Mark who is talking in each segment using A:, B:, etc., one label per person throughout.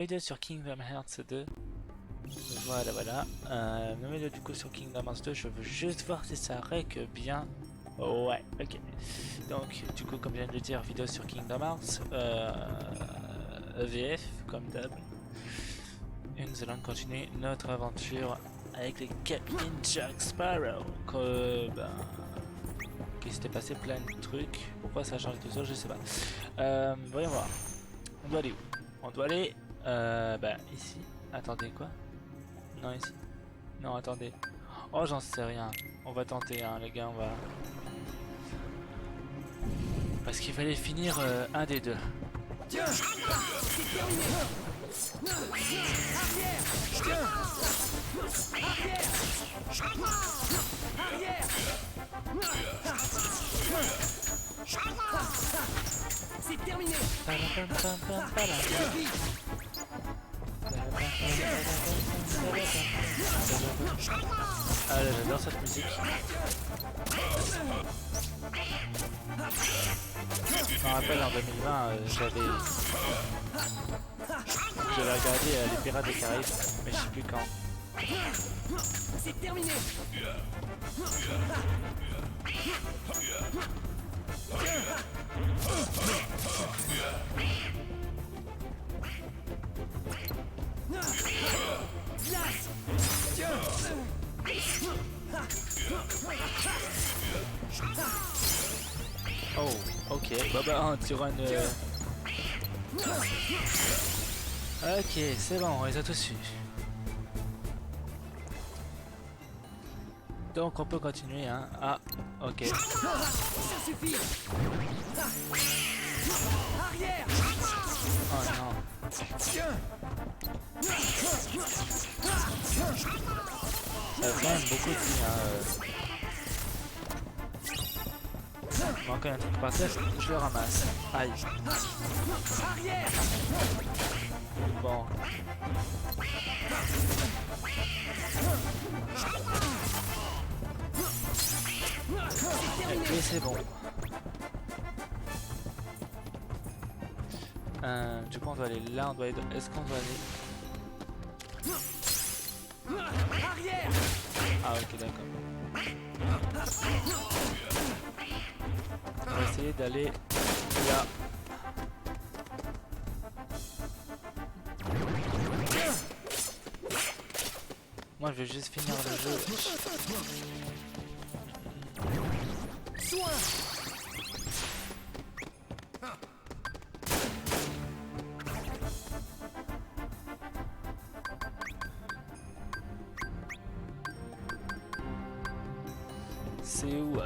A: Vidéo sur Kingdom Hearts 2. Voilà, voilà. Nouvelle vidéo du coup sur Kingdom Hearts 2. Je veux juste voir si ça règle bien. Ouais, ok. Donc, du coup, comme je viens de le dire, vidéo sur Kingdom Hearts. EVF, comme d'hab. Et nous allons continuer notre aventure avec le Captain Jack Sparrow. Qu'il s'était passé plein de trucs. Pourquoi ça a changé tout ça, je sais pas. Voyons voir. On doit aller où? On doit aller ici. Attendez, quoi? Non, ici. Non, attendez. Oh, j'en sais rien. On va tenter, hein, les gars, on va... Parce qu'il fallait finir un des deux.
B: Tiens, c'est terminé. Arrière. Tiens. Arrière. C'est terminé.
A: Ah là, j'adore cette musique. Je me rappelle en 2020, j'avais regardé les Pirates des Caraïbes, mais je sais plus quand.
B: C'est terminé. Glace.
A: Oh, ok. Bah, sur une... Ok, c'est bon, on les a tous eu. Donc on peut continuer, hein. Ah, ok.
B: Ça suffit. Arrière.
A: Oh non. Ça fait quand même beaucoup de vie, hein. Il manque un truc par terre, je le ramasse. Aïe.
B: Arrière.
A: Bon. Et c'est bon. Du coup on doit aller là, on doit aller... Est-ce qu'on doit aller...
B: Arrière.
A: Ah ok, d'accord. On va essayer d'aller là. Moi je vais juste finir le jeu.
B: Soin.
A: C'est où?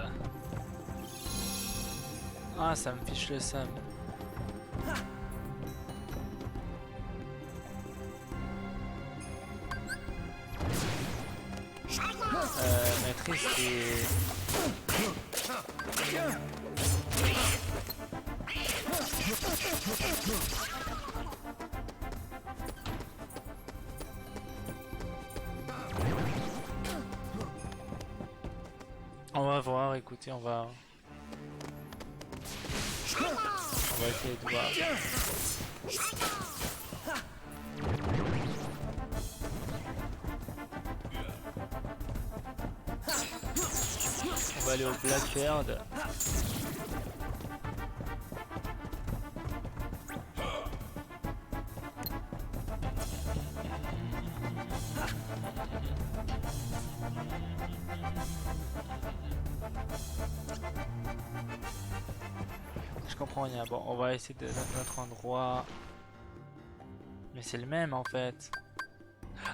A: Ah, ça me fiche le seum. Maîtrise et... On va voir, écoutez, on va essayer de voir. On va aller au Blackbird. Je comprends rien. Bon, on va essayer de notre endroit. Mais c'est le même en fait.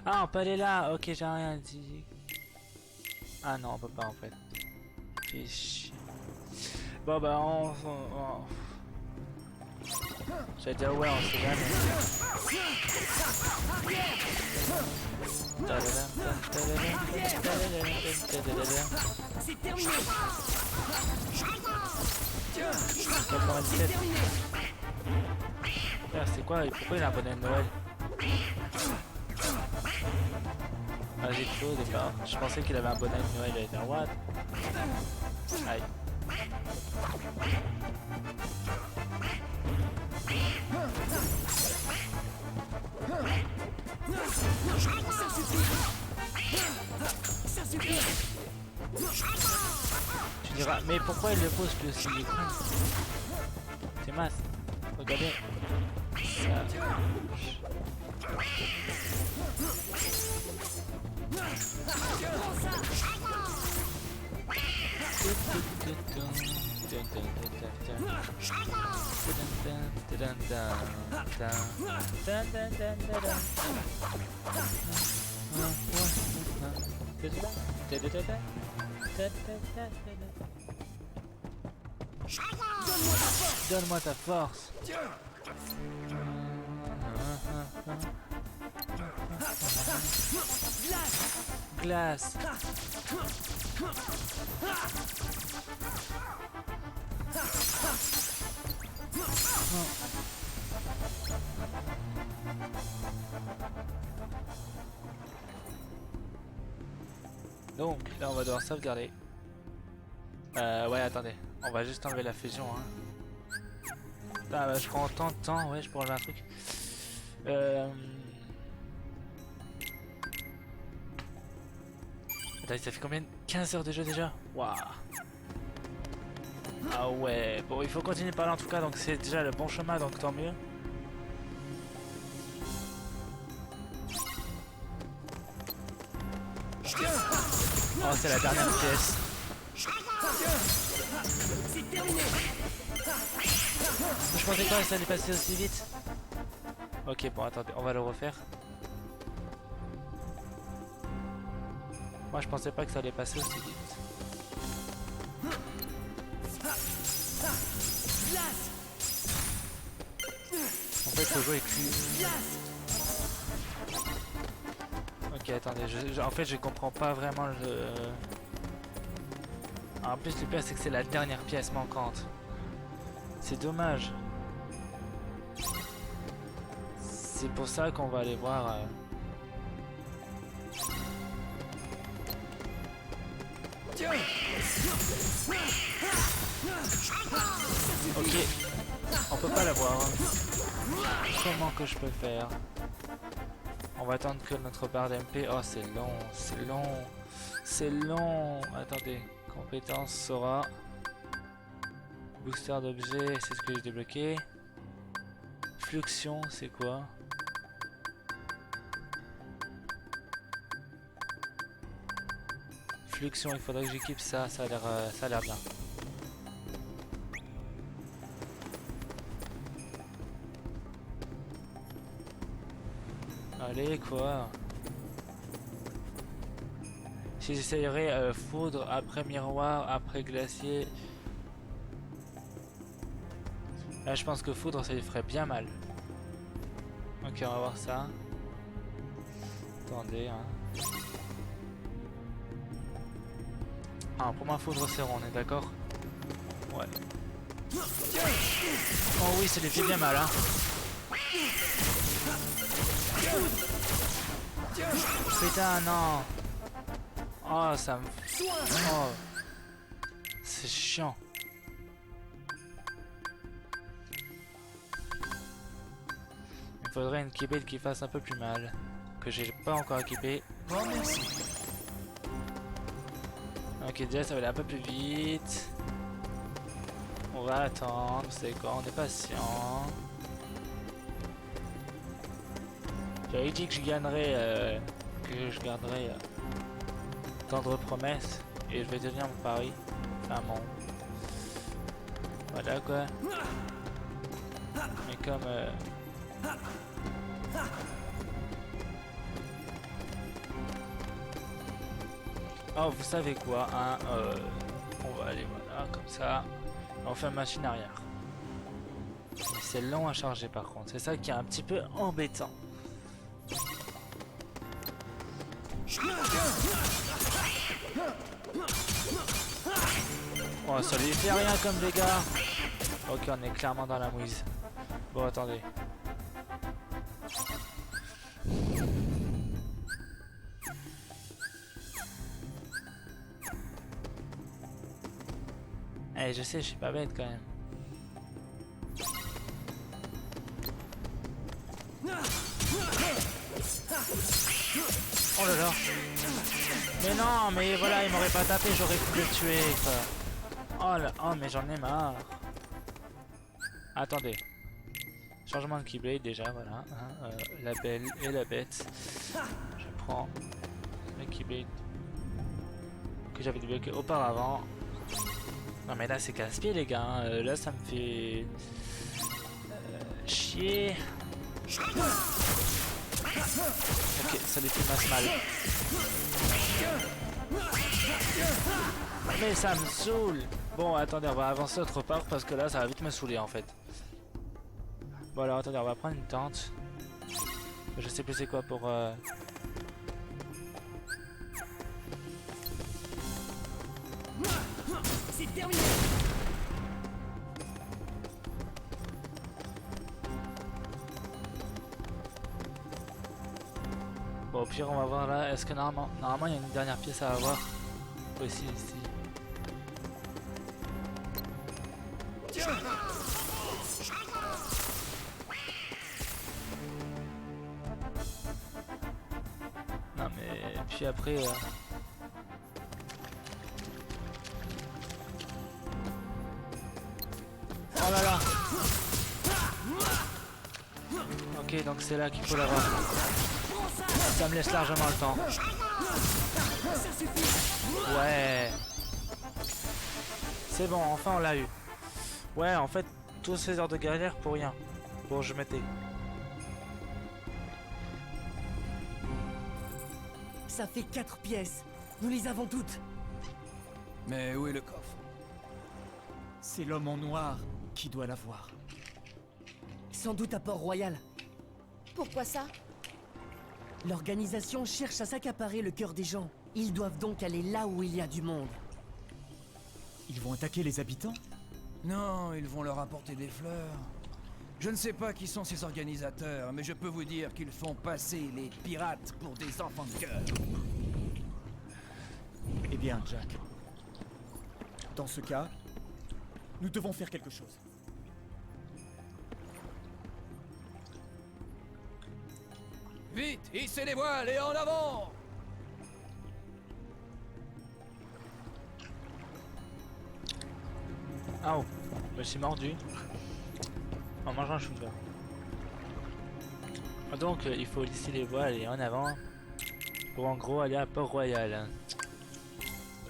A: Ah, on peut aller là. Ok, j'ai rien dit. Ah non, on peut pas en fait. Fais chier. Bon bah j'allais dire ouais, on sait jamais.
B: C'est terminé.
A: 97. C'est quoi? Pourquoi il a un bonnet de Noël? Ah, j'ai cru au départ. Je pensais qu'il avait un bonnet de Noël. J'allais dire what? Aïe.
B: Ça suffit.
A: Tu diras, mais pourquoi il le pose plus aussi il est con. C'est masse. Regardez. Ça. Donne-moi ta force. Glace. Donc là on va devoir sauvegarder. Ouais attendez, on va juste enlever la fusion hein. Ah bah je prends autant de temps, ouais je peux enlever un truc. Attends, ça fait combien? 15 heures de jeu déjà? Waouh. Ah ouais, bon il faut continuer par là en tout cas, donc c'est déjà le bon chemin, donc tant mieux. Oh c'est la dernière pièce.
B: C'est terminé.
A: Je pensais pas que ça allait passer aussi vite. Ok bon attendez, on va le refaire. Moi je pensais pas que ça allait passer aussi vite. En fait le jeu est cul. Ok attendez, en fait je comprends pas vraiment le... En plus le pire c'est que c'est la dernière pièce manquante. C'est dommage. C'est pour ça qu'on va aller voir... Ok, on peut pas l'avoir. Comment que je peux faire? On va attendre que notre barre d'MP... Oh c'est long, c'est long, c'est long. Attendez, compétence Sora. Booster d'objets, c'est ce que j'ai débloqué. Fluxion, c'est quoi? Fluxion, il faudrait que j'équipe ça, ça a l'air bien. Allez quoi. Si j'essayerais foudre, après miroir, après glacier. Là je pense que foudre ça lui ferait bien mal. Ok on va voir ça. Attendez hein. Ah pour moi foudre c'est rond, on est d'accord? Ouais. Oh oui ça lui fait bien mal hein. Putain non. Oh ça me... Oh. C'est chiant. Il faudrait une Keyblade qui fasse un peu plus mal. Que j'ai pas encore équipé.
B: Oh merci.
A: Ok déjà ça va aller un peu plus vite. On va attendre, c'est quoi, on est patient. J'avais dit que je gagnerais, tendre promesse et je vais tenir mon pari. Enfin mon... Voilà quoi. Mais comme... Oh vous savez quoi hein, on va aller voilà comme ça. On fait machine arrière. C'est long à charger par contre, c'est ça qui est un petit peu embêtant. Oh ça lui fait rien comme dégâts. Ok on est clairement dans la mouise. Bon attendez. Eh je sais je suis pas bête quand même. Oh là là. Mais non, mais voilà, il m'aurait pas tapé, j'aurais pu le tuer, quoi. Oh là, oh mais j'en ai marre. Attendez. Changement de Keyblade déjà, voilà. Hein, la belle et la bête. Je prends le Keyblade que j'avais débloqué auparavant. Non mais là c'est casse-pied les gars, hein. Là ça me fait chier. Ok, ça les fait masse mal. Mais ça me saoule. Bon attendez, on va avancer autre part parce que là ça va vite me saouler en fait. Bon alors attendez, on va prendre une tente. Je sais plus c'est quoi pour...
B: C'est terminé.
A: Bon au pire on va voir là, est-ce que normalement il y a une dernière pièce à avoir aussi ici. Non mais puis après oh là là. Ok donc c'est là qu'il faut l'avoir. Ça me laisse largement le temps. Ouais. C'est bon, enfin on l'a eu. Ouais, en fait, tous ces heures de galère pour rien. Bon, je m'étais.
B: Ça fait 4 pièces. Nous les avons toutes.
C: Mais où est le coffre?
D: C'est l'homme en noir qui doit l'avoir.
B: Sans doute à Port-Royal.
E: Pourquoi ça?
B: L'organisation cherche à s'accaparer le cœur des gens. Ils doivent donc aller là où il y a du monde.
D: Ils vont attaquer les habitants?
C: Non, ils vont leur apporter des fleurs. Je ne sais pas qui sont ces organisateurs, mais je peux vous dire qu'ils font passer les pirates pour des enfants de cœur.
D: Eh bien, Jack. Dans ce cas, nous devons faire quelque chose.
C: Vite, hissez les voiles et en avant!
A: Ah oh, je me suis mordu en mangeant un chou-fleur. Donc il faut lisser les voiles et en avant pour en gros aller à Port-Royal.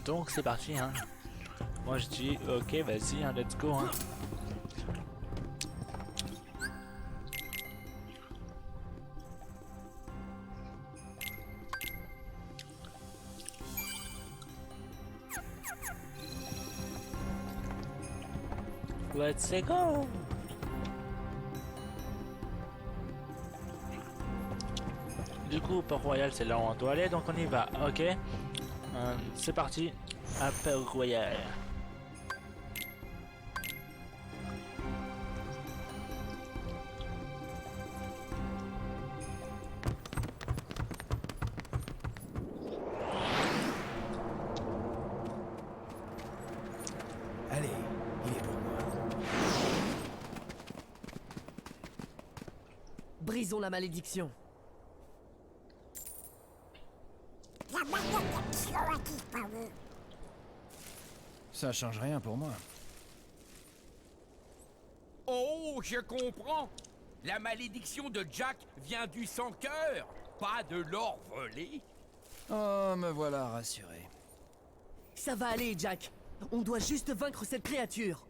A: Donc c'est parti hein. Moi je dis ok vas-y hein, let's go hein. Let's go. Du coup, Port-Royal, c'est là où on doit aller, donc on y va. Ok. C'est parti. À Port-Royal.
C: Allez, il est pour moi.
B: Brisons la malédiction.
C: Ça change rien pour moi.
F: Oh, je comprends. La malédiction de Jack vient du sans-cœur, pas de l'or volé.
C: Oh, me voilà rassuré.
B: Ça va aller, Jack. On doit juste vaincre cette créature.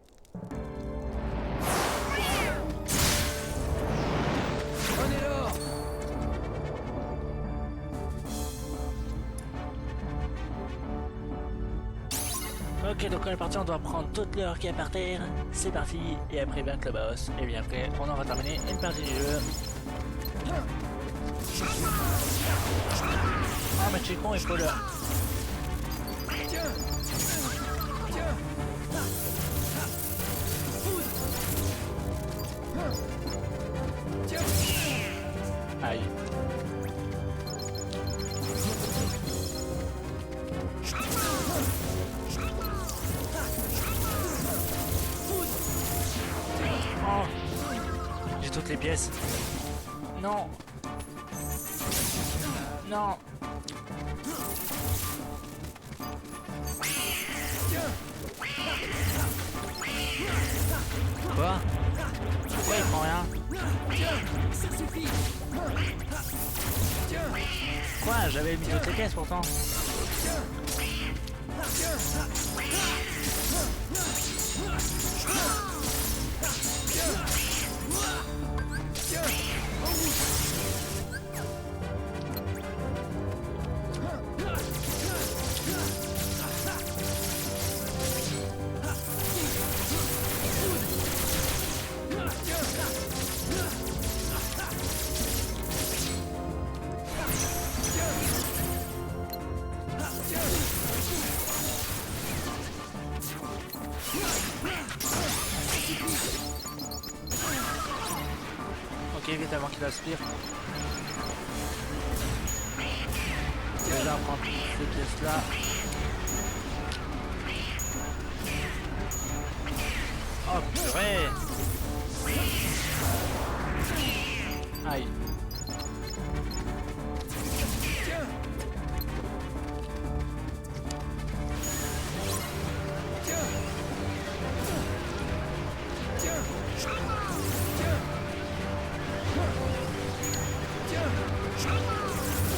C: Prenez l'or!
A: Ok, donc on est parti, on doit prendre toute l'heure qui est par terre. C'est parti. Et après vaincre le boss. Et bien après, on aura terminé une partie du jeu. Ah mais tu es con, il faut le... Aïe. Oh. J'ai toutes les pièces. Non. Non. Quoi? Pourquoi il prend rien?
B: Ça suffit.
A: Quoi? J'avais mis toutes les caisses pourtant. Ok, vite avant qu'il aspire. Déjà prendre ces pièces là. Oh purée! Aïe.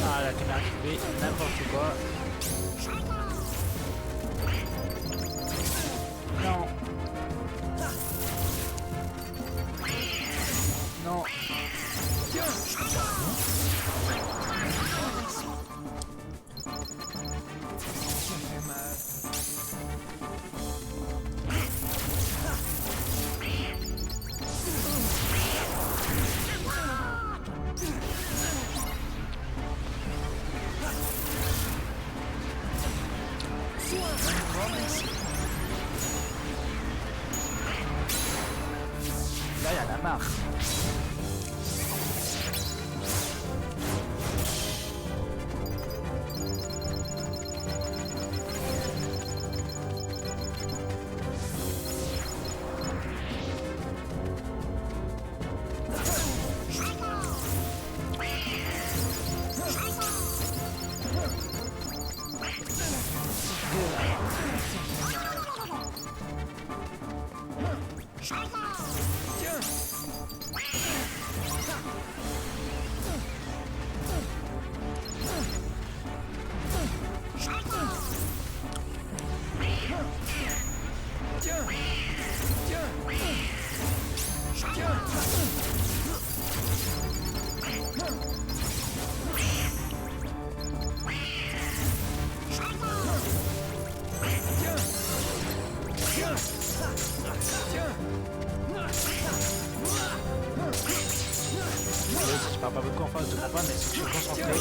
A: Ah la caméra qui fait n'importe quoi. Non. Non.
C: Ça fait mal.
A: Là il y en a marre. Je parle pas beaucoup en face de combat, mais si je suis concentré.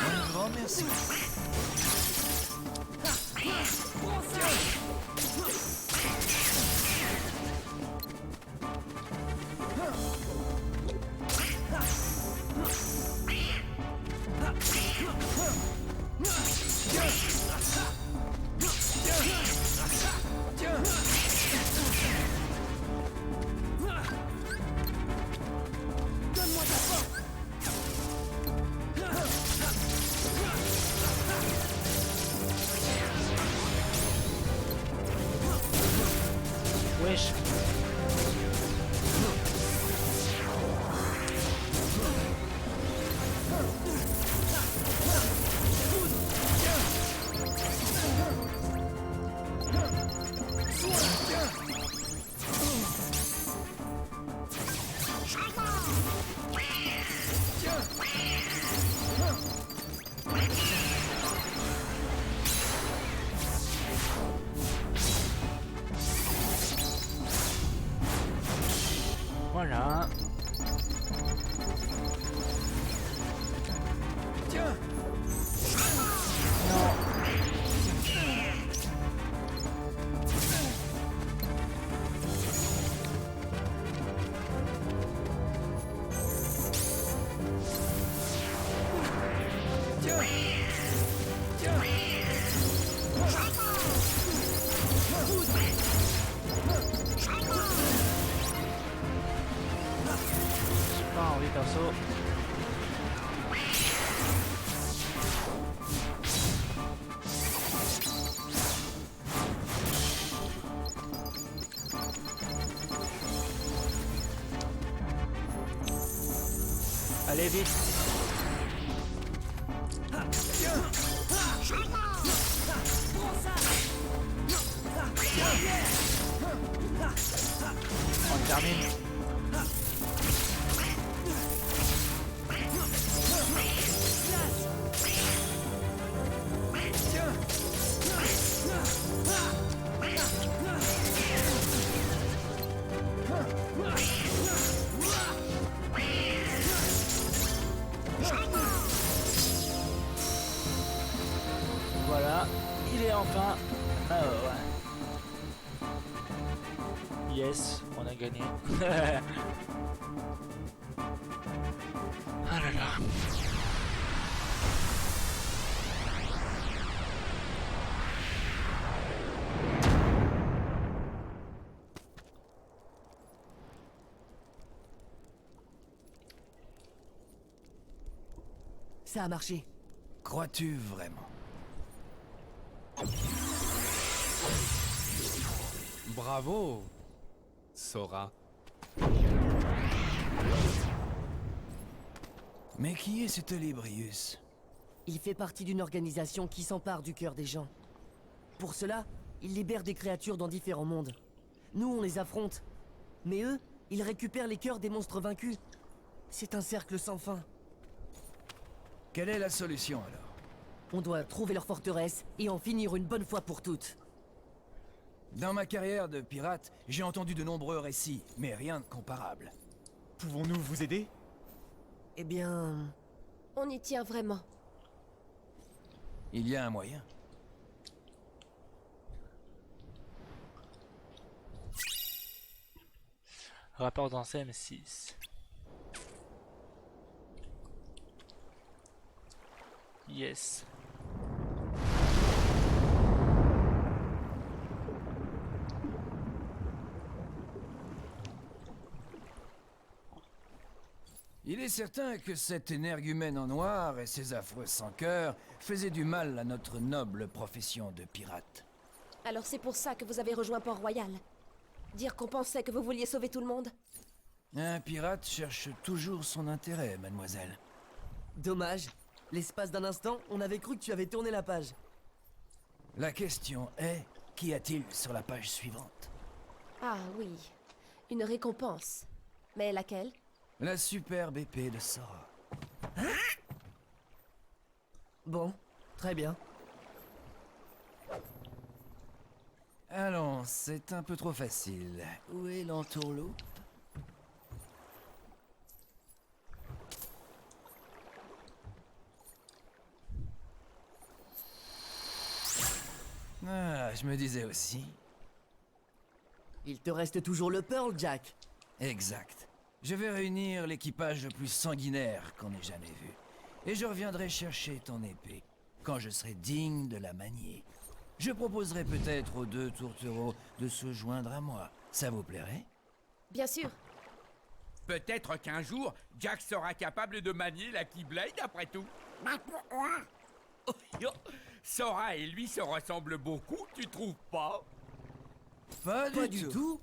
C: Un grand merci.
B: Donne-moi ta force.
A: Wesh. Voilà.
C: Tiens,
A: Non.
C: tiens, tiens.
A: envie perso. Allez vite. On termine. Voilà, il est enfin. Ah ouais. Yes, on a gagné. Ah là là.
B: Ça a marché.
C: Crois-tu vraiment?
F: Bravo, Sora.
C: Mais qui est cet Olybrius?
B: Il fait partie d'une organisation qui s'empare du cœur des gens. Pour cela, il libère des créatures dans différents mondes. Nous, on les affronte. Mais eux, ils récupèrent les cœurs des monstres vaincus. C'est un cercle sans fin.
C: Quelle est la solution alors?
B: On doit trouver leur forteresse et en finir une bonne fois pour toutes.
C: Dans ma carrière de pirate, j'ai entendu de nombreux récits, mais rien de comparable.
D: Pouvons-nous vous aider?
B: Eh bien...
E: On y tient vraiment.
C: Il y a un moyen.
A: Rapport dans CM6. Yes.
C: Il est certain que cet énergumène en noir et ses affreux sans-cœur faisaient du mal à notre noble profession de pirate.
E: Alors c'est pour ça que vous avez rejoint Port-Royal. Dire qu'on pensait que vous vouliez sauver tout le monde?
C: Un pirate cherche toujours son intérêt, mademoiselle.
B: Dommage. L'espace d'un instant, on avait cru que tu avais tourné la page.
C: La question est, qu'y a-t-il sur la page suivante?
E: Ah oui, une récompense. Mais laquelle?
C: La superbe épée de Sora.
B: Bon, très bien.
C: Allons, c'est un peu trop facile. Où est l'entourloupe? Ah, je me disais aussi.
B: Il te reste toujours le Pearl, Jack.
C: Exact. Je vais réunir l'équipage le plus sanguinaire qu'on ait jamais vu. Et je reviendrai chercher ton épée, quand je serai digne de la manier. Je proposerai peut-être aux deux tourtereaux de se joindre à moi. Ça vous plairait?
E: Bien sûr.
F: Peut-être qu'un jour, Jack sera capable de manier la Keyblade après tout. Oh, yo. Sora et lui se ressemblent beaucoup, tu trouves pas?
C: Pas
B: Du tout.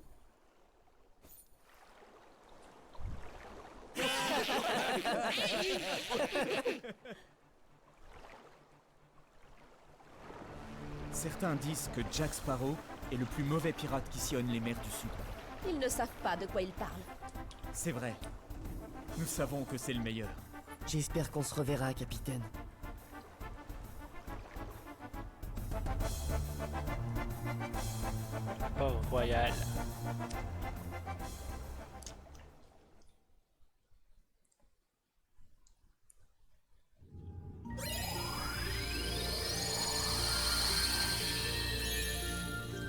D: Certains disent que Jack Sparrow est le plus mauvais pirate qui sillonne les mers du Sud.
E: Ils ne savent pas de quoi ils parlent.
D: C'est vrai. Nous savons que c'est le meilleur.
B: J'espère qu'on se reverra, capitaine.
A: Port-Royal.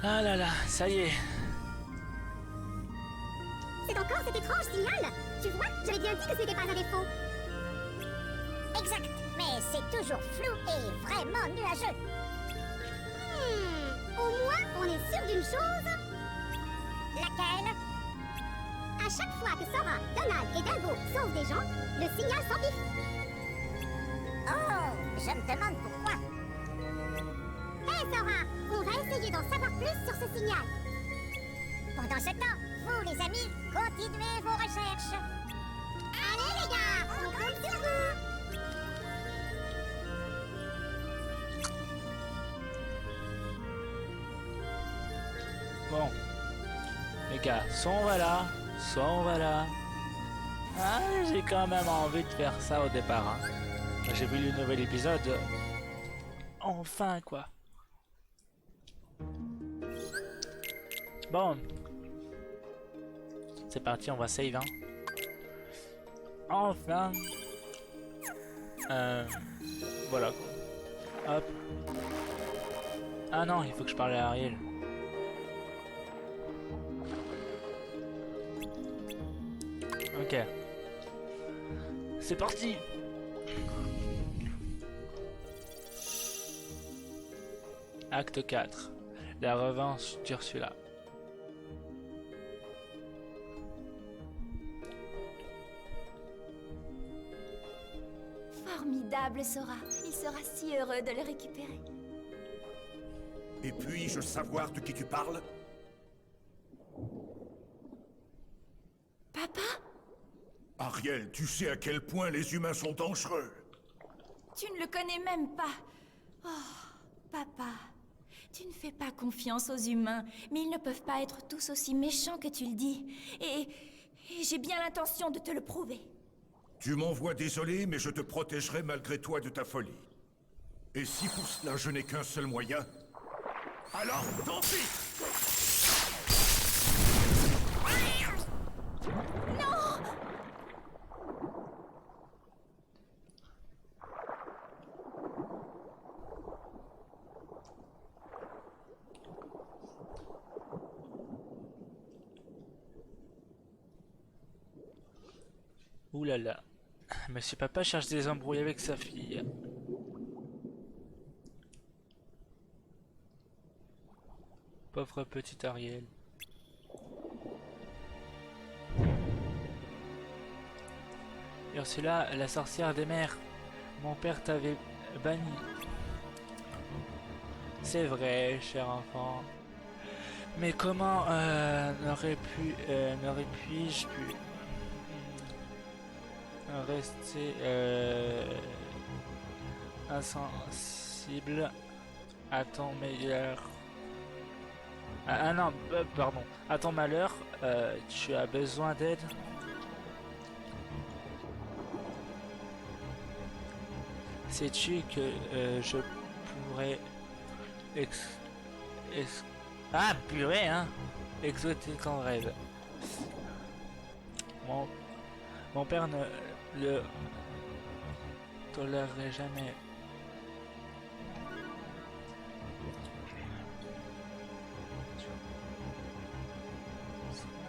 A: Ah là là, ça y est.
G: C'est encore cet étrange signal. Tu vois, j'avais bien dit que c'était pas un défaut. Exact, mais c'est toujours flou et vraiment nuageux. Au moins, on est sûr d'une chose. Laquelle? À chaque fois que Sora, Donald et Dingo sauvent des gens, le signal s'amplifie. Oh, je me demande pourquoi. Hé Sora, on va essayer d'en savoir plus sur ce signal. Pendant ce temps, vous les amis, continuez vos recherches. Allez les gars, on compte sur vous.
A: Bon. Les gars, soit on va là, soit on va là. Ah, j'ai quand même envie de faire ça au départ. Hein. J'ai vu le nouvel épisode. Enfin, quoi. Bon. C'est parti, on va save. Hein. Enfin. Voilà. Hop. Ah non, il faut que je parle à Ariel. Ok. C'est parti. Acte 4. La revanche d'Ursula.
H: Formidable, Sora. Il sera si heureux de le récupérer.
I: Et puis-je savoir de qui tu parles?
H: Papa?
I: Ariel, tu sais à quel point les humains sont dangereux.
H: Tu ne le connais même pas. Oh, papa. Tu ne fais pas confiance aux humains, mais ils ne peuvent pas être tous aussi méchants que tu le dis. Et j'ai bien l'intention de te le prouver.
I: Tu m'envoies désolé, mais je te protégerai malgré toi de ta folie. Et si pour cela je n'ai qu'un seul moyen, alors tant pis!
H: Non!
A: Ouh là là. Monsieur Papa cherche des embrouilles avec sa fille. Pauvre petit Ariel. Ursula, la sorcière des mers. Mon père t'avait banni. C'est vrai, cher enfant. Mais comment n'aurais-je pu rester insensible à ton meilleur. Ah non, pardon. À ton malheur, tu as besoin d'aide. Sais-tu que je pourrais ah purée hein, exaucer ton rêve. Mon père ne le tolérerait jamais.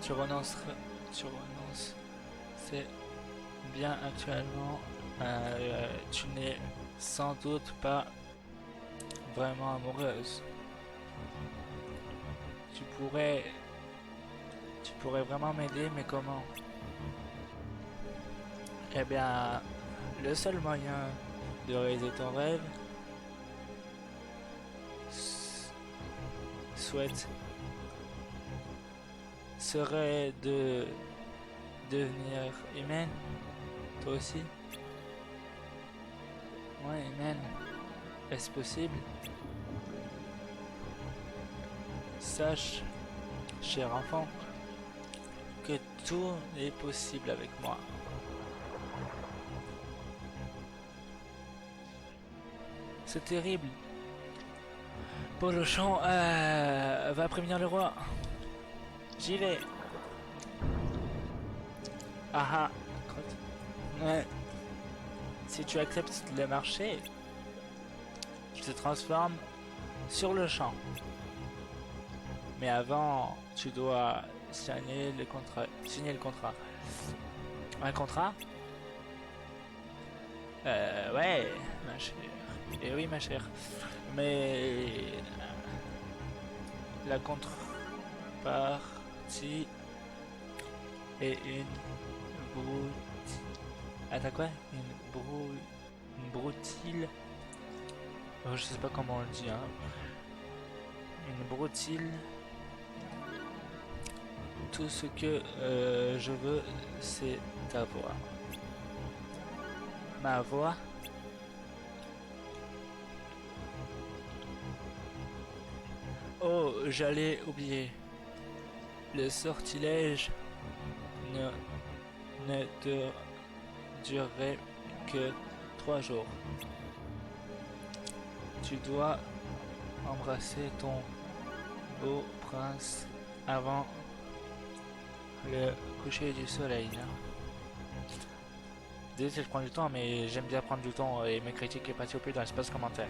A: Tu renonces, c'est bien actuellement. Tu n'es sans doute pas vraiment amoureuse. Tu pourrais vraiment m'aider, mais comment? Eh bien, le seul moyen de réaliser ton rêve serait de devenir humaine. Toi aussi? Ouais, humaine. Est-ce possible? Sache, cher enfant, que tout est possible avec moi. C'est terrible. Polochon va prévenir le roi. J'y vais. Ah ah. Ouais. Si tu acceptes le marché, je te transforme sur le champ. Mais avant, tu dois signer le contrat. Un contrat? Ouais, ma chère. Et oui, ma chère. Mais la contrepartie et une Attends quoi? Une broutille. Oh, je sais pas comment on le dit, hein. Une broutille. Tout ce que je veux, c'est ta voix. Ma voix. Oh, j'allais oublier. Le sortilège ne durerait que 3 jours. Tu dois embrasser ton beau prince avant le coucher du soleil. Désolé si je prends du temps, mais j'aime bien prendre du temps et mes critiques et passer au plus dans l'espace commentaire.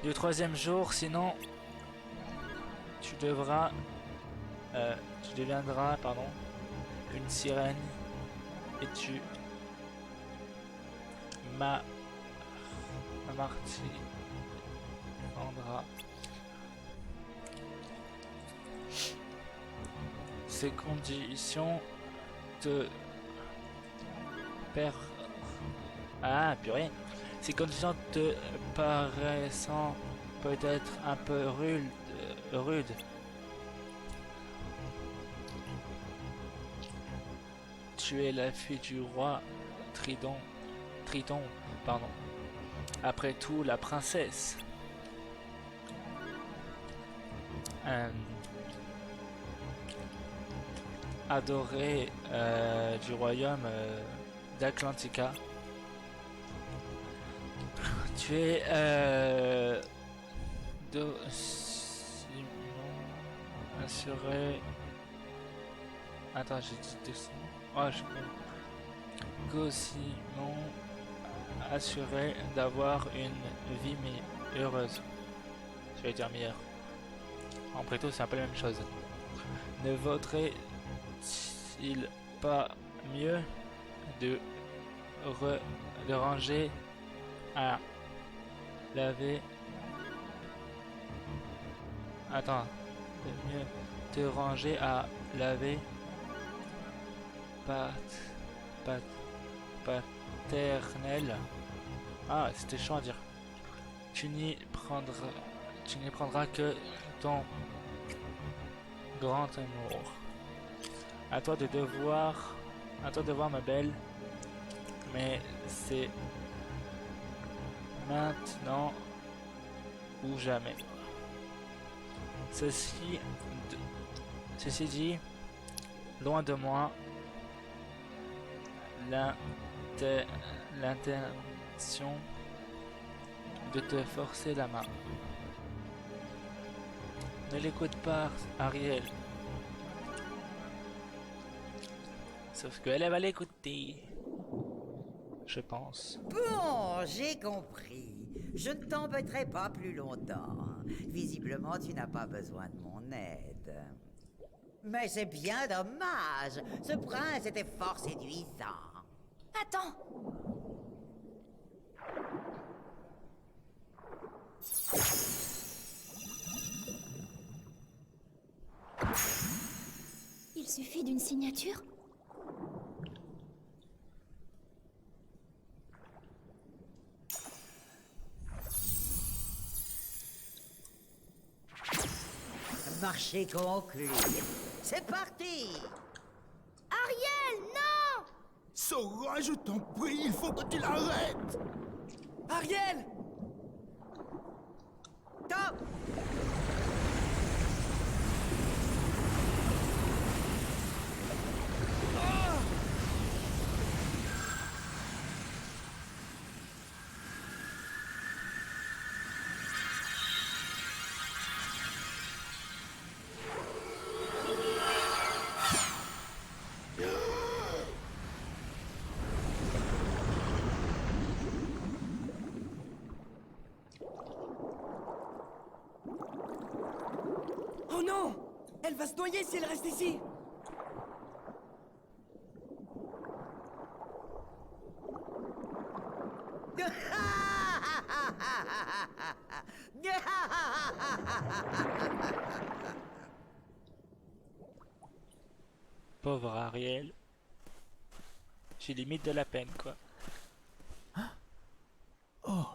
A: Du 3e jour, sinon tu deviendras une sirène et tu martyreras. Ces conditions te Ah, purée. Ces conditions te paraissant peut-être un peu rudes. Tu es la fille du roi Triton, pardon. Après tout, la princesse. Adorée du royaume d'Atlantica. Tu es assuré. Attends, j'ai dit oh, Gossimon assuré d'avoir une vie heureuse. Je vais dire meilleure. Après tout, c'est un peu la même chose. Ne vaudrait-il pas mieux de ranger à laver. Attends, de mieux te ranger à laver paternel. Ah, c'était chiant à dire. Tu n'y prendras que ton grand amour. À toi de voir, ma belle. Mais c'est maintenant ou jamais. Ceci dit, loin de moi l'intention de te forcer la main. Ne l'écoute pas, Ariel. Sauf qu'elle va l'écouter. Je pense.
J: Bon, j'ai compris. Je ne t'embêterai pas plus longtemps. Visiblement, tu n'as pas besoin de mon aide. Mais c'est bien dommage. Ce prince était fort séduisant.
H: Attends. Il suffit d'une signature?
J: Marché conclu. C'est parti!
G: Ariel, non!
K: Sora, je t'en prie, il faut que tu l'arrêtes!
B: Ariel!
J: Top!
B: Oh non! Elle va se noyer si elle reste ici!
A: Pauvre Ariel. J'ai limite de la peine, quoi.
C: Oh.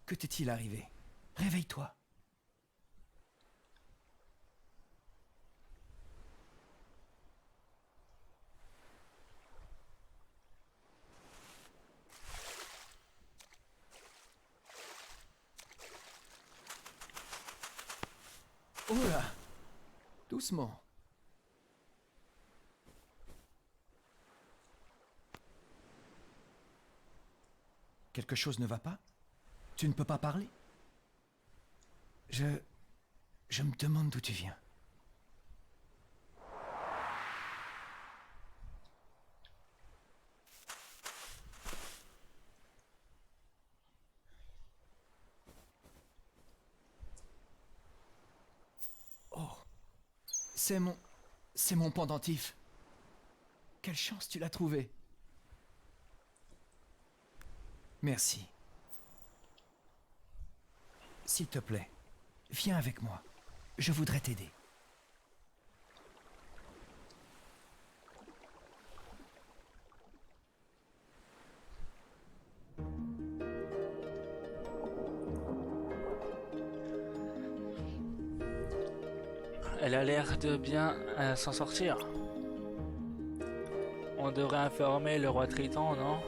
C: Que t'est-il arrivé? Réveille-toi. Oh là! Doucement. Quelque chose ne va pas? Tu ne peux pas parler? Je me demande d'où tu viens. Oh. C'est mon pendentif. Quelle chance tu l'as trouvé. Merci. S'il te plaît, viens avec moi. Je voudrais t'aider.
A: Elle a l'air de bien s'en sortir. On devrait informer le roi Triton, non?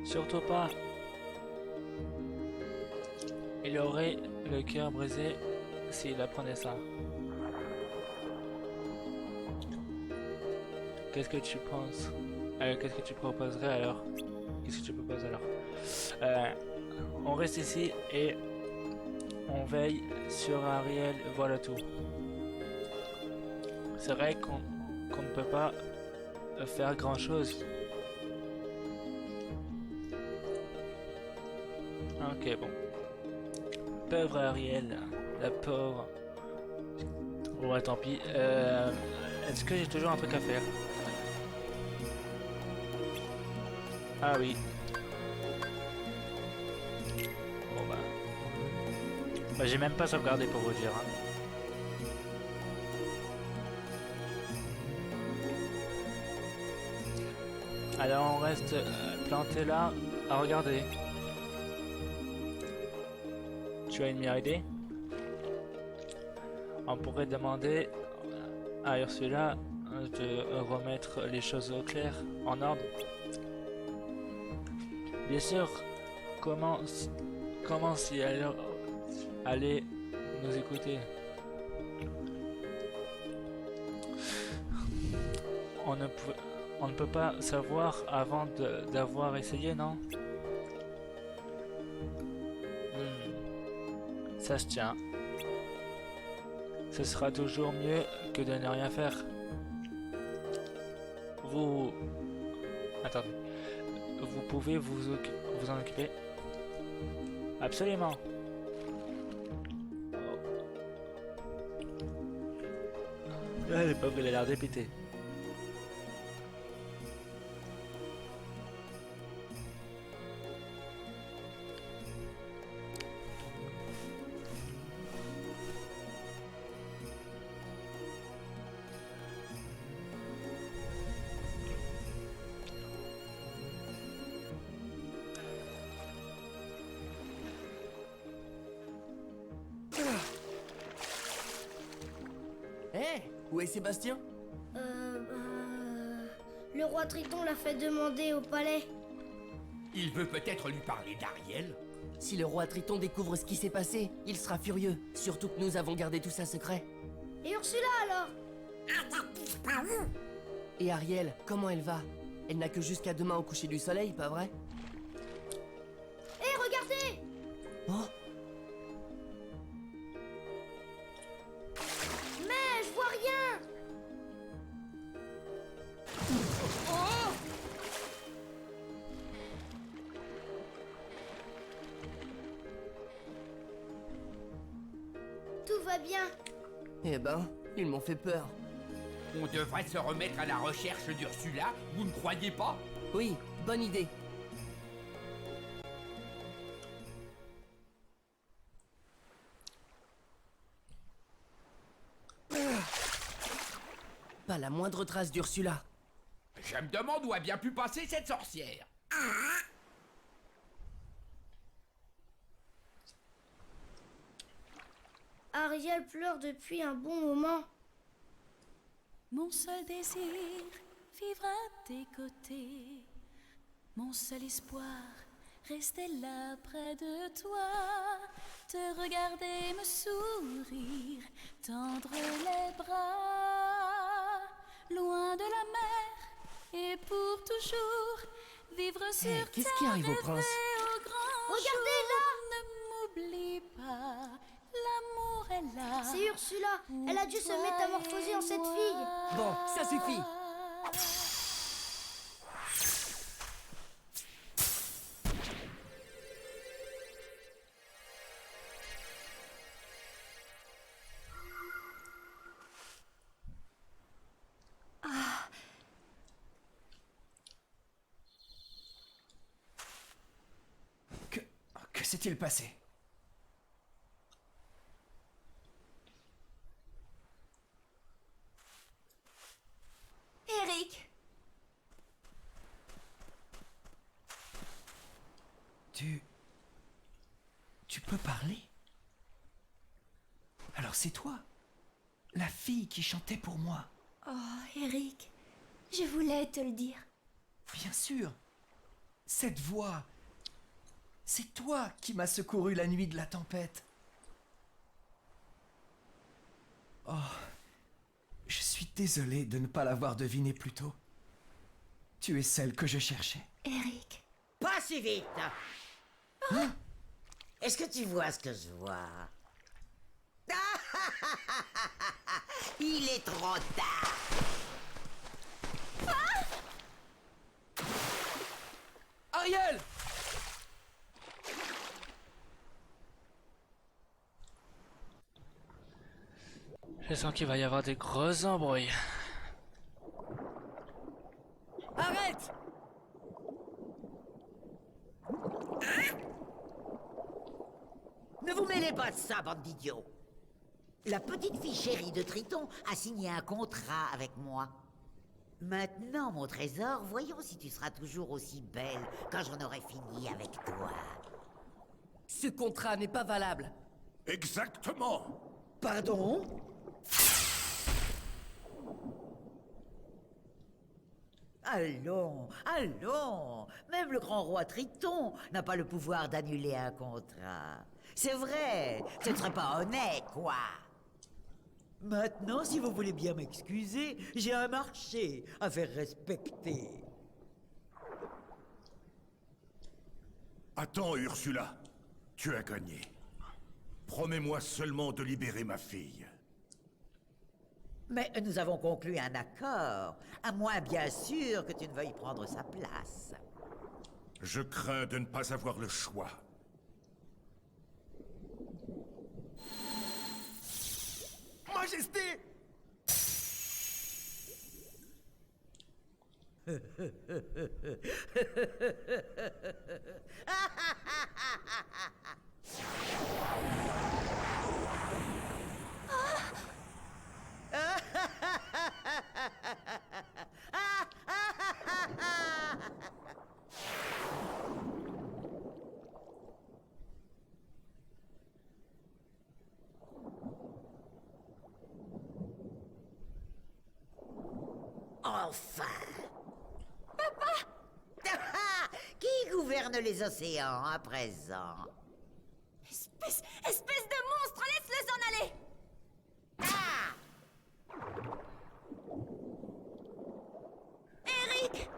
A: Surtout pas. Il aurait le cœur brisé s'il apprenait ça. Qu'est-ce que tu penses? Qu'est-ce que tu proposerais alors? Qu'est-ce que tu proposes alors? On reste ici et on veille sur Ariel, voilà tout. C'est vrai qu'on ne peut pas faire grand chose. Ok, bon. Pauvre Ariel, la pauvre. Ouais, tant pis. Est-ce que j'ai toujours un truc à faire? Ah oui. Bon bah j'ai même pas sauvegardé pour vous dire. Hein. Alors on reste planté là à regarder. Tu as une meilleure idée? On pourrait demander à Ursula de remettre les choses au clair, en ordre. Bien sûr, comment si elle allait nous écouter? On ne peut pas savoir avant d'avoir essayé, non? Ça se tient. Ce sera toujours mieux que de ne rien faire. Attendez. Vous pouvez vous en occuper? Absolument. Ah, le pauvre, il a l'air dépité.
B: Où est Sébastien?
L: Le roi Triton l'a fait demander au palais.
F: Il veut peut-être lui parler d'Ariel?
B: Si le roi Triton découvre ce qui s'est passé, il sera furieux. Surtout que nous avons gardé tout ça secret.
L: Et Ursula alors?
B: Et Ariel, comment elle va? Elle n'a que jusqu'à demain au coucher du soleil, pas vrai?
L: Hé, regardez!
B: Oh!
L: Mais je vois rien! Oh! Tout va bien.
B: Eh ben, ils m'ont fait peur.
F: On devrait se remettre à la recherche d'Ursula, vous ne croyez pas?
B: Oui, bonne idée. la moindre trace d'Ursula.
F: Je me demande où a bien pu passer cette sorcière.
L: Ariel pleure depuis un bon moment.
H: Mon seul désir, vivre à tes côtés. Mon seul espoir, rester là près de toi. Te regarder me sourire, tendre les bras. Loin de la mer, et pour toujours, vivre sur terre.
B: Qu'est-ce qui arrive au prince?
L: Regardez là!
H: Ne m'oublie pas, l'amour est là.
L: C'est Ursula. Elle a dû se métamorphoser en cette fille.
B: Bon, ça suffit.
C: Que s'est-il passé?
H: Eric,
C: Tu peux parler? Alors c'est toi, la fille qui chantait pour moi.
H: oh Eric, je voulais te le dire.
C: Bien sûr. Cette voix, c'est toi qui m'as secouru la nuit de la tempête. Oh, je suis désolé de ne pas l'avoir deviné plus tôt. Tu es celle que je cherchais.
H: Eric.
J: Pas si vite.
C: Hein?
J: Est-ce que tu vois ce que je vois? Il est trop tard.
C: Ariel!
A: Je sens qu'il va y avoir des gros embrouilles.
B: Arrête!
J: Ne vous mêlez pas de ça, bande d'idiots. La petite fille chérie de Triton a signé un contrat avec moi. Maintenant, mon trésor, voyons si tu seras toujours aussi belle quand j'en aurai fini avec toi.
B: Ce contrat n'est pas valable.
I: Exactement.
J: Pardon? Allons, allons. Même le grand roi Triton n'a pas le pouvoir d'annuler un contrat. C'est vrai, ce ne serait pas honnête, quoi. Maintenant, si vous voulez bien m'excuser, j'ai un marché à faire respecter.
I: Attends, Ursula. Tu as gagné. Promets-moi seulement de libérer ma fille.
J: Mais nous avons conclu un accord, à moins bien sûr que tu ne veuilles prendre sa place.
I: Je crains de ne pas avoir le choix.
K: Majesté!
J: Enfin! Papa! Qui gouverne les océans à présent?
H: Espèce de monstre, laisse-le s'en aller! Eric!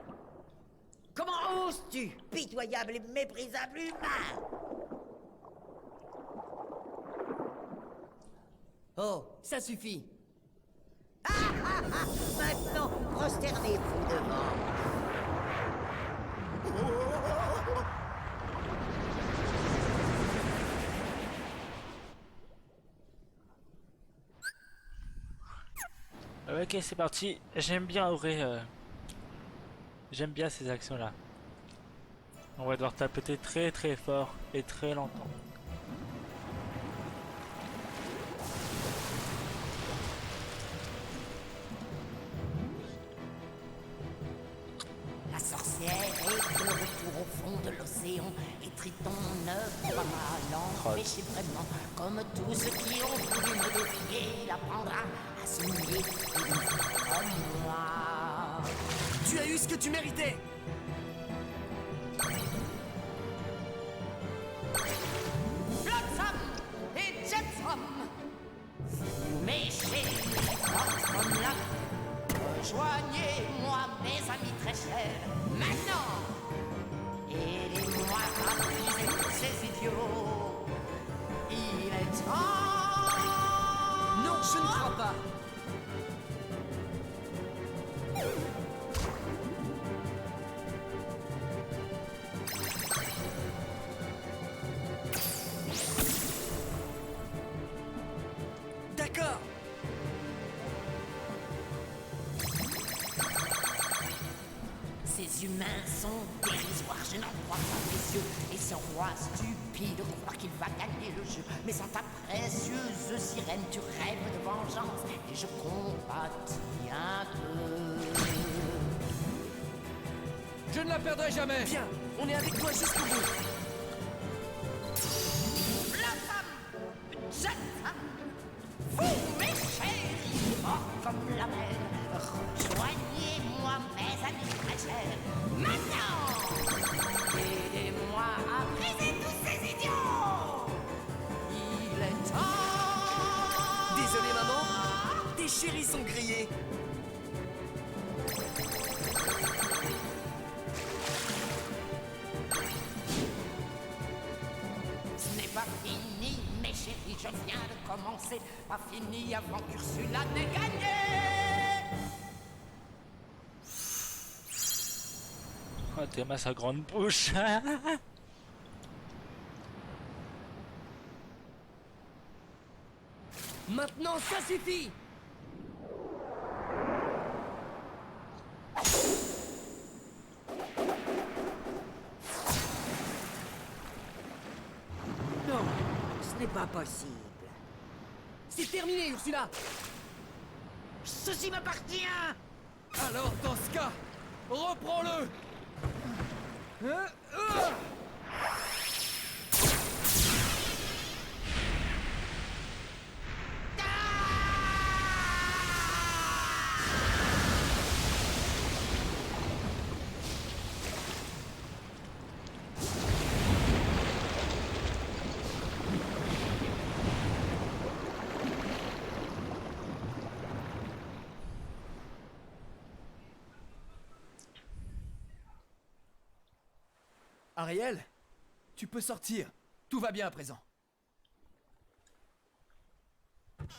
J: Comment oses-tu, pitoyable et méprisable humain?
B: Oh, ça suffit.
J: Maintenant, prosternez-vous devant.
A: Ok, c'est parti. J'aime bien ouvrir. J'aime bien ces actions-là. On va devoir taper très très fort et très longtemps.
M: Poséon et Triton ne va pas l'empêcher vraiment. Comme tous ceux qui ont voulu me défier, il apprendra à se mouiller comme moi.
B: Tu as eu ce que tu méritais.
M: Flotsam et Jetsam, vous mes chéris, comme là, rejoignez-moi mes amis très chers, maintenant. Aidez-moi à briser tous ces idiots. Il est temps.
B: Non, je ne crois pas. D'accord.
M: Ces humains sont dérisoires, je n'en crois pas mes yeux. Et ce roi stupide croit qu'il va gagner le jeu. Mais sans ta précieuse sirène, tu rêves de vengeance. Et je compatis un peu.
C: Je ne la perdrai jamais.
B: Bien, on est avec toi jusqu'au bout.
M: La femme, jeune femme, vous mes chéris, forts comme la mer, rejoignez-moi mes amis très chers. Maintenant, aidez-moi à briser tous ces idiots. Il est temps.
B: Désolé maman, tes chéris sont grillés.
M: Ce n'est pas fini, mes chéris, je viens de commencer. Pas fini avant qu'Ursula n'ait gagné.
A: Oh, t'aimes sa grande bouche.
B: Maintenant, ça suffit.
J: Non, ce n'est pas possible.
B: C'est terminé, Ursula.
J: Ceci m'appartient.
C: Alors, dans ce cas, reprends-le.
D: Ariel, tu peux sortir.
C: Tout va bien à présent.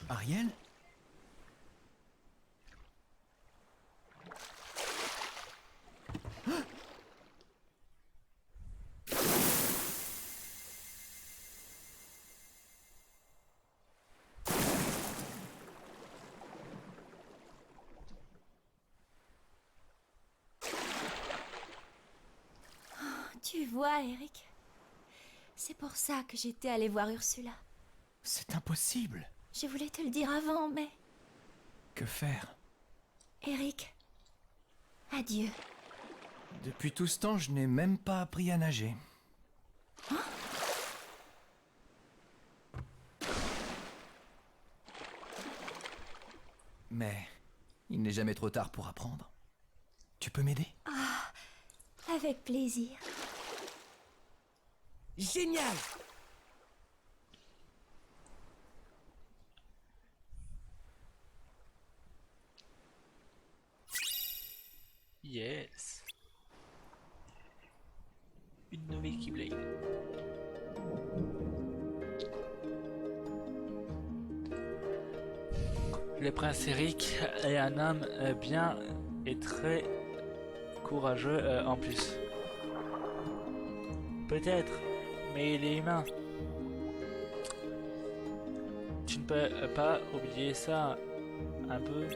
D: Ariel?
H: Tu vois, Eric, c'est pour ça que j'étais allée voir Ursula.
D: C'est impossible.
H: Je voulais te le dire avant, mais...
D: Que faire?
H: Eric, adieu.
D: Depuis tout ce temps, je n'ai même pas appris à nager. Mais il n'est jamais trop tard pour apprendre. Tu peux m'aider?
H: Ah, avec plaisir.
B: Génial.
A: Yes. Une nouvelle Keyblade. Le prince Eric est un homme bien et très courageux en plus. Peut-être, mais il est humain. Tu ne peux pas oublier ça un peu.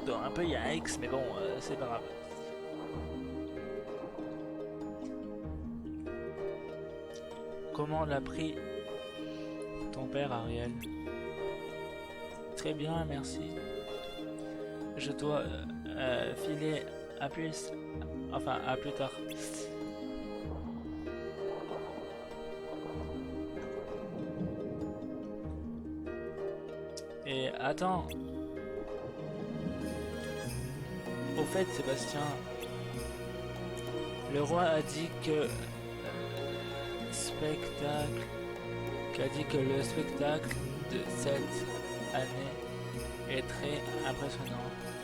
A: Donc, un peu yikes, mais bon, c'est pas grave. Comment l'a pris ton père, Ariel? Très bien, merci. Je dois filer à plus. Enfin, à plus tard. Et attends. Au fait, Sébastien, le roi a dit que le spectacle de cette année est très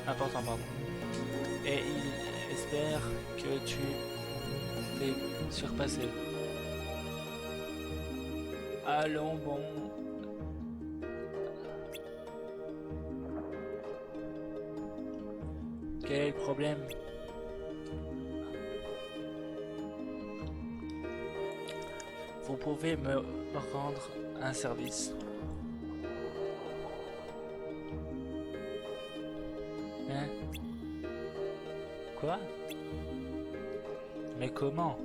A: important, pardon. Et il espère que tu l'aies surpassé. Allons bon. Quel est le problème? Vous pouvez me rendre un service. Hein? Quoi? Mais comment?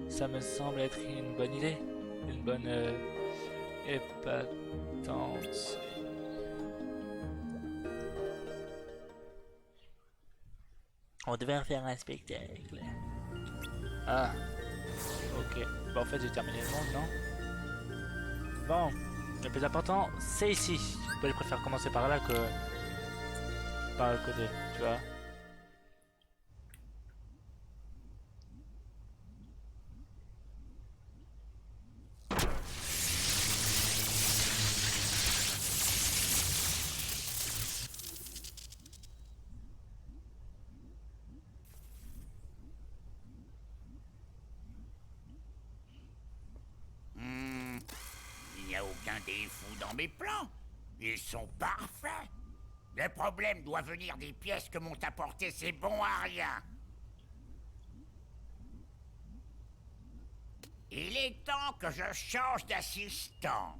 A: Ça me semble être une bonne idée. Une bonne épatante. On devait faire un spectacle. Ah, ok. Bon, en fait, j'ai terminé le monde, non? Bon, le plus important, c'est ici. Je préfère commencer par là que par le côté, tu vois.
M: Il n'y a aucun défaut dans mes plans. Ils sont parfaits. Le problème doit venir des pièces que m'ont apportées ces bons à rien. Il est temps que je change d'assistant.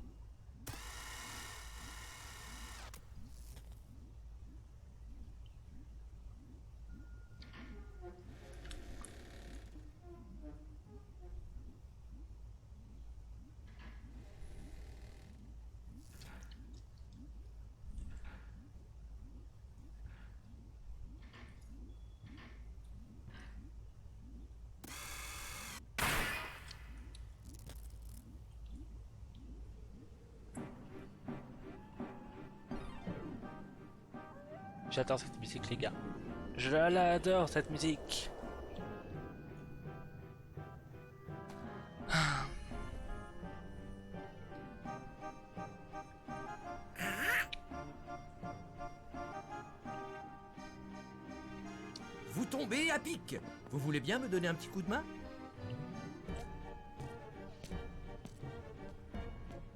A: J'adore cette musique, les gars. Je l'adore, cette musique.
N: Vous tombez à pic. Vous voulez bien me donner un petit coup de main?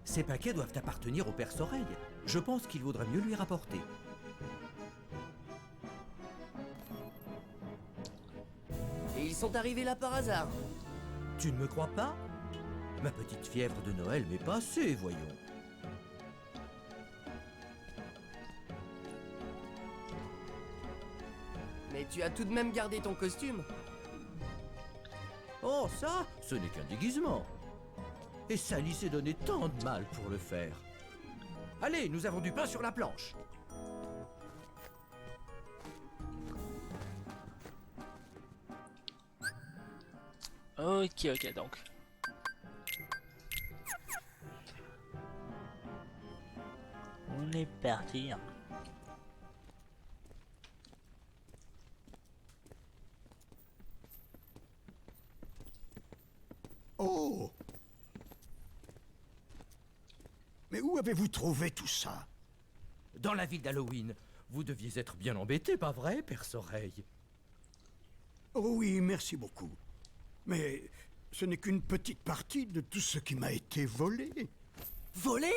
N: Ces paquets doivent appartenir au Père Soreille. Je pense qu'il vaudrait mieux lui rapporter.
B: Et ils sont arrivés là par hasard.
N: Tu ne me crois pas? Ma petite fièvre de Noël m'est passée, voyons.
B: Mais tu as tout de même gardé ton costume.
N: Oh, ça, ce n'est qu'un déguisement. Et Sally s'est donné tant de mal pour le faire. Allez, nous avons du pain sur la planche.
A: Ok, donc. On est parti.
K: Oh! Mais où avez-vous trouvé tout ça?
N: Dans la ville d'Halloween. Vous deviez être bien embêté, pas vrai, Père Soreille?
K: Oh oui, merci beaucoup. Mais ce n'est qu'une petite partie de tout ce qui m'a été volé.
B: Volé?